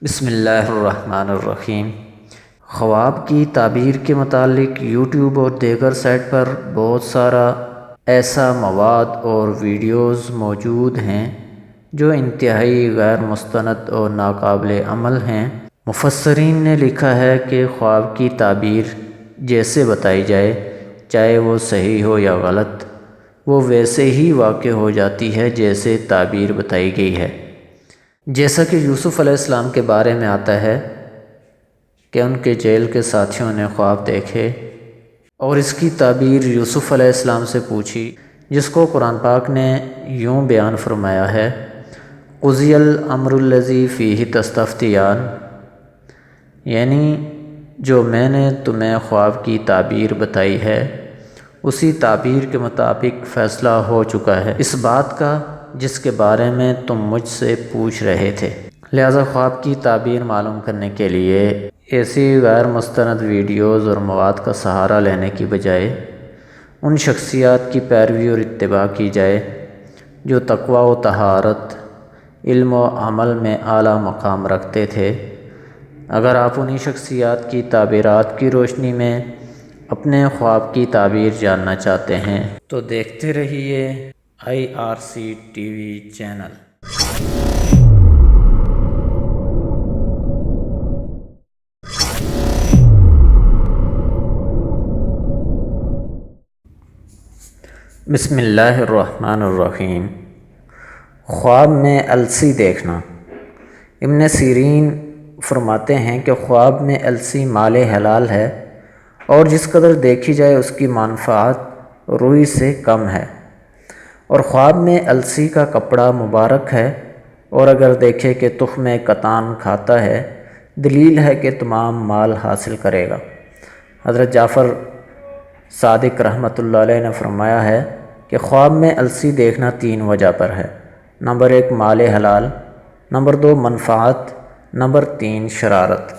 بسم اللہ الرحمن الرحیم۔ خواب کی تعبیر کے متعلق یوٹیوب اور دیگر سائٹ پر بہت سارا ایسا مواد اور ویڈیوز موجود ہیں جو انتہائی غیر مستند اور ناقابل عمل ہیں۔ مفسرین نے لکھا ہے کہ خواب کی تعبیر جیسے بتائی جائے، چاہے وہ صحیح ہو یا غلط، وہ ویسے ہی واقع ہو جاتی ہے جیسے تعبیر بتائی گئی ہے۔ جیسا کہ یوسف علیہ السلام کے بارے میں آتا ہے کہ ان کے جیل کے ساتھیوں نے خواب دیکھے اور اس کی تعبیر یوسف علیہ السلام سے پوچھی، جس کو قرآن پاک نے یوں بیان فرمایا ہے: قضی الامر الذی فیہ تستفتیان، یعنی جو میں نے تمہیں خواب کی تعبیر بتائی ہے اسی تعبیر کے مطابق فیصلہ ہو چکا ہے اس بات کا جس کے بارے میں تم مجھ سے پوچھ رہے تھے۔ لہذا خواب کی تعبیر معلوم کرنے کے لیے ایسی غیر مستند ویڈیوز اور مواد کا سہارا لینے کی بجائے ان شخصیات کی پیروی اور اتباع کی جائے جو تقوی و طہارت، علم و عمل میں اعلیٰ مقام رکھتے تھے۔ اگر آپ انہی شخصیات کی تعبیرات کی روشنی میں اپنے خواب کی تعبیر جاننا چاہتے ہیں تو دیکھتے رہیے IRC TV چینل۔ بسم اللہ الرحمن الرحیم۔ خواب میں السی دیکھنا۔ ابن سیرین فرماتے ہیں کہ خواب میں السی مال حلال ہے اور جس قدر دیکھی جائے اس کی منفعت روئی سے کم ہے، اور خواب میں السی کا کپڑا مبارک ہے، اور اگر دیکھے کہ تخم کتان کھاتا ہے دلیل ہے کہ تمام مال حاصل کرے گا۔ حضرت جعفر صادق رحمۃ اللہ علیہ نے فرمایا ہے کہ خواب میں السی دیکھنا 3 وجہ پر ہے: نمبر 1 مال حلال، نمبر 2 منفعت، نمبر 3 شرارت۔